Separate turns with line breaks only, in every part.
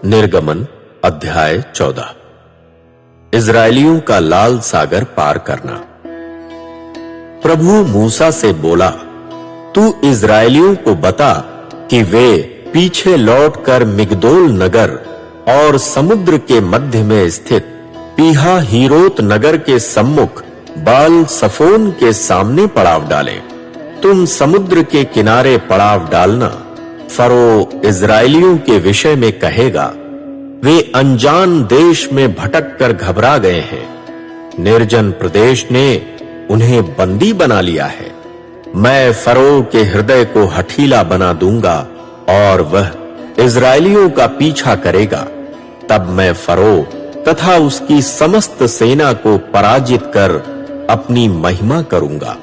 निर्गमन अध्याय 14। इजराइलियों का लाल सागर पार करना। प्रभु मूसा से बोला, तू इजराइलियों को बता कि वे पीछे लौटकर मिगदोल नगर और समुद्र के मध्य में स्थित पीहा हीरोत नगर के सम्मुख बाल सफोन के सामने पड़ाव डालें। तुम समुद्र के किनारे पड़ाव डालना। फरो इजराइलियों के विषय में कहेगा, वे अनजान देश में भटक कर घबरा गए हैं। निर्जन प्रदेश ने उन्हें बंदी बना लिया है। मैं फरो के हृदय को हठीला बना दूंगा और वह इजराइलियों का पीछा करेगा। तब मैं फरो तथा उसकी समस्त सेना को पराजित कर अपनी महिमा करूंगा,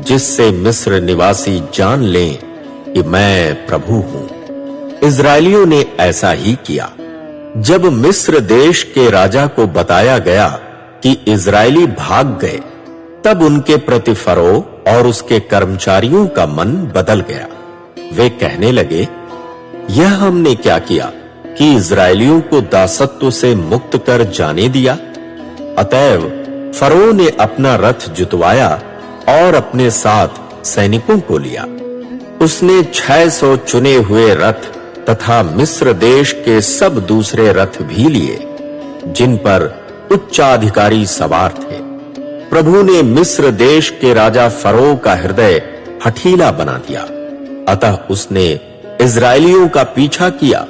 जिससे मिस्र निवासी जान लें कि मैं प्रभु हूं। इजराइलियों ने ऐसा ही किया। जब मिस्र देश के राजा को बताया गया कि इजराइली भाग गए, तब उनके प्रति फरो और उसके कर्मचारियों का मन बदल गया। वे कहने लगे, यह हमने क्या किया कि इजराइलियों को दासत्व से मुक्त कर जाने दिया। अतएव फरो ने अपना रथ जुतवाया और अपने साथ सैनिकों को लिया। उसने 600 चुने हुए रथ तथा मिस्र देश के सब दूसरे रथ भी लिए, जिन पर उच्चाधिकारी सवार थे। प्रभु ने मिस्र देश के राजा फरो का हृदय हठीला बना दिया। अतः उसने इजराइलियों का पीछा किया,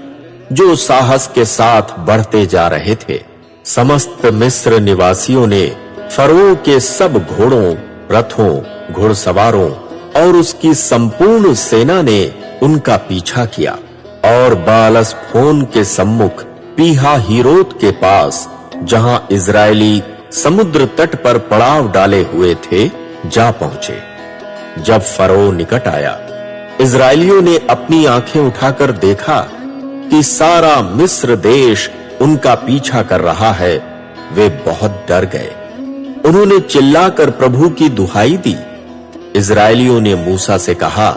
जो साहस के साथ बढ़ते जा रहे थे। समस्त मिस्र निवासियों ने फरो के सब घोड़ों, रथों, घुड़सवारों और उसकी संपूर्ण सेना ने उनका पीछा किया और बालसफोन के सम्मुख पीहा हीरोत के पास, जहां इजरायली समुद्र तट पर पड़ाव डाले हुए थे, जा पहुंचे। जब फरो निकट आया, इजरायलियों ने अपनी आंखें उठाकर देखा कि सारा मिस्र देश उनका पीछा कर रहा है। वे बहुत डर गए। उन्होंने चिल्लाकर प्रभु की दुहाई दी। इजरायलियों ने मूसा से कहा,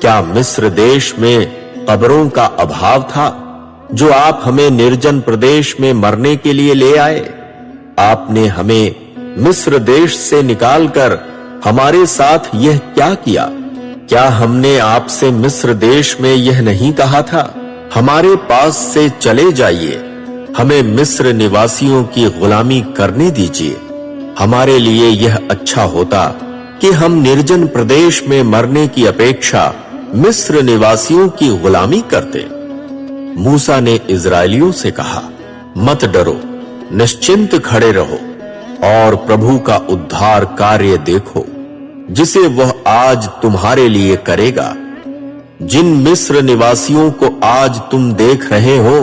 क्या मिस्र देश में कब्रों का अभाव था, जो आप हमें निर्जन प्रदेश में मरने के लिए ले आए? आपने हमें मिस्र देश से निकालकर हमारे साथ यह क्या किया? क्या हमने आपसे मिस्र देश में यह नहीं कहा था, हमारे पास से चले जाइए, हमें मिस्र निवासियों की गुलामी करने दीजिए? हमारे लिए यह अच्छा होता कि हम निर्जन प्रदेश में मरने की अपेक्षा मिस्र निवासियों की गुलामी करते। मूसा ने इजराइलियों से कहा, मत डरो, निश्चिंत खड़े रहो और प्रभु का उद्धार कार्य देखो, जिसे वह आज तुम्हारे लिए करेगा। जिन मिस्र निवासियों को आज तुम देख रहे हो,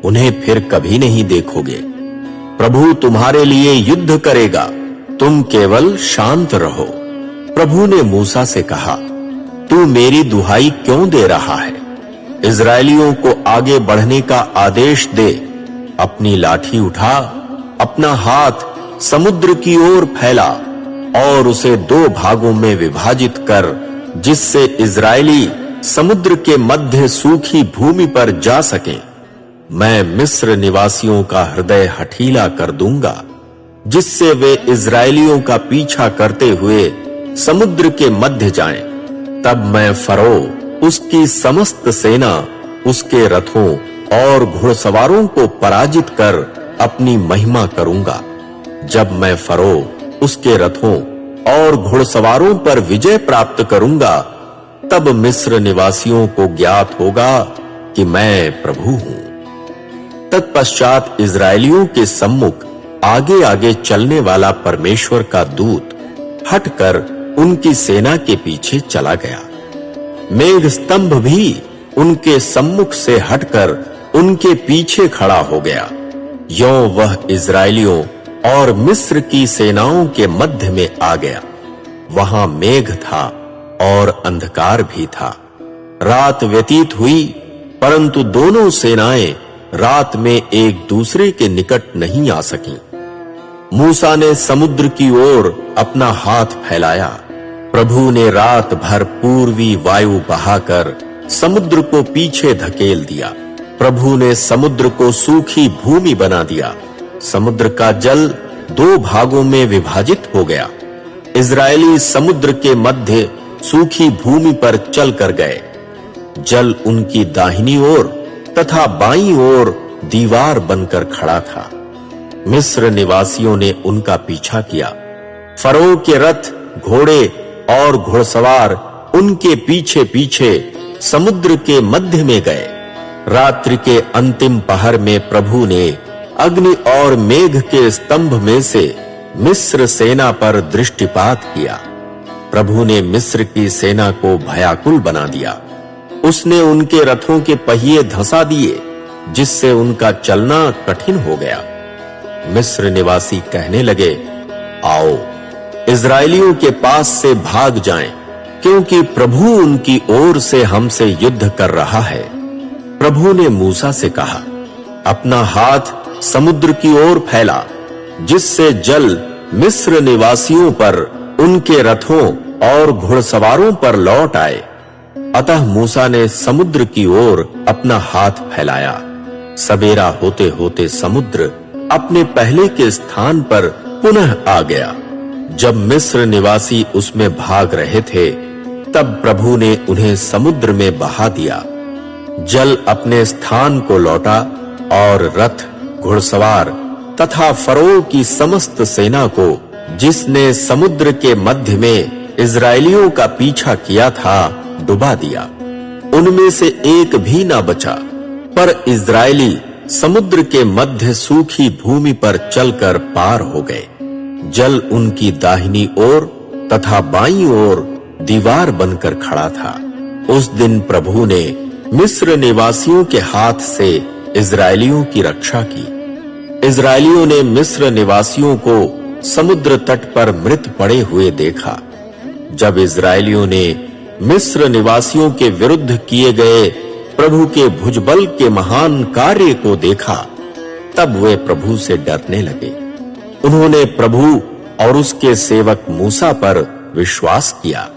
उन्हें फिर कभी नहीं देखोगे। प्रभु तुम्हारे लिए युद्ध करेगा, तुम केवल शांत रहो। प्रभु ने मूसा से कहा, तू मेरी दुहाई क्यों दे रहा है? इजराइलियों को आगे बढ़ने का आदेश दे। अपनी लाठी उठा, अपना हाथ समुद्र की ओर फैला और उसे 2 भागों में विभाजित कर, जिससे इजराइली समुद्र के मध्य सूखी भूमि पर जा सकें। मैं मिस्र निवासियों का हृदय हठीला कर दूंगा, जिससे वे इजराइलियों का पीछा करते हुए समुद्र के मध्य जाएं। तब मैं फरो, उसकी समस्त सेना, उसके रथों और घुड़सवारों को पराजित कर अपनी महिमा करूंगा। जब मैं फरो, उसके रथों और घुड़सवारों पर विजय प्राप्त करूंगा, तब मिस्र निवासियों को ज्ञात होगा कि मैं प्रभु हूं। तत्पश्चात इजराइलियों के सम्मुख आगे आगे चलने वाला परमेश्वर का दूत हटकर उनकी सेना के पीछे चला गया। मेघ स्तंभ भी उनके सम्मुख से हटकर उनके पीछे खड़ा हो गया। यों वह इजराइलियों और मिस्र की सेनाओं के मध्य में आ गया। वहां मेघ था और अंधकार भी था। रात व्यतीत हुई, परंतु दोनों सेनाएं रात में एक दूसरे के निकट नहीं आ सकी। मूसा ने समुद्र की ओर अपना हाथ फैलाया। प्रभु ने रात भर पूर्वी वायु बहाकर समुद्र को पीछे धकेल दिया प्रभु ने समुद्र को सूखी भूमि बना दिया। समुद्र का जल 2 भागों में विभाजित हो गया। इजरायली समुद्र के मध्य सूखी भूमि पर चल कर गए। जल उनकी दाहिनी ओर तथा बाईं ओर दीवार बनकर खड़ा था। मिस्र निवासियों ने उनका पीछा किया। फरो के रथ, घोड़े और घुड़सवार उनके पीछे पीछे समुद्र के मध्य में गए। रात्रि के अंतिम पहर में प्रभु ने अग्नि और मेघ के स्तंभ में से मिस्र सेना पर दृष्टिपात किया। प्रभु ने मिस्र की सेना को भयाकुल बना दिया। उसने उनके रथों के पहिए धंसा दिए, जिससे उनका चलना कठिन हो गया। मिस्र निवासी कहने लगे, आओ इजरायलियों के पास से भाग जाएं, क्योंकि प्रभु उनकी ओर से हमसे युद्ध कर रहा है। प्रभु ने मूसा से कहा, अपना हाथ समुद्र की ओर फैला, जिससे जल मिस्र निवासियों पर, उनके रथों और घुड़सवारों पर लौट आए। अतः मूसा ने समुद्र की ओर अपना हाथ फैलाया। सवेरा होते होते समुद्र अपने पहले के स्थान पर पुनः आ गया। जब मिस्र निवासी उसमें भाग रहे थे, तब प्रभु ने उन्हें समुद्र में बहा दिया। जल अपने स्थान को लौटा और रथ, घुड़सवार तथा फरो की समस्त सेना को, जिसने समुद्र के मध्य में इजरायलियों का पीछा किया था, डुबा दिया। उनमें से एक भी ना बचा, पर इजरायली समुद्र के मध्य सूखी भूमि पर चलकर पार हो गए। जल उनकी दाहिनी ओर तथा बाईं ओर दीवार बनकर खड़ा था। उस दिन प्रभु ने मिस्र निवासियों के हाथ से इजरायलियों की रक्षा की। इजरायलियों ने मिस्र निवासियों को समुद्र तट पर मृत पड़े हुए देखा। जब इजरायलियों ने मिस्र निवासियों के विरुद्ध किए गए प्रभु के भुजबल के महान कार्य को देखा, तब वे प्रभु से डरने लगे। उन्होंने प्रभु और उसके सेवक मूसा पर विश्वास किया।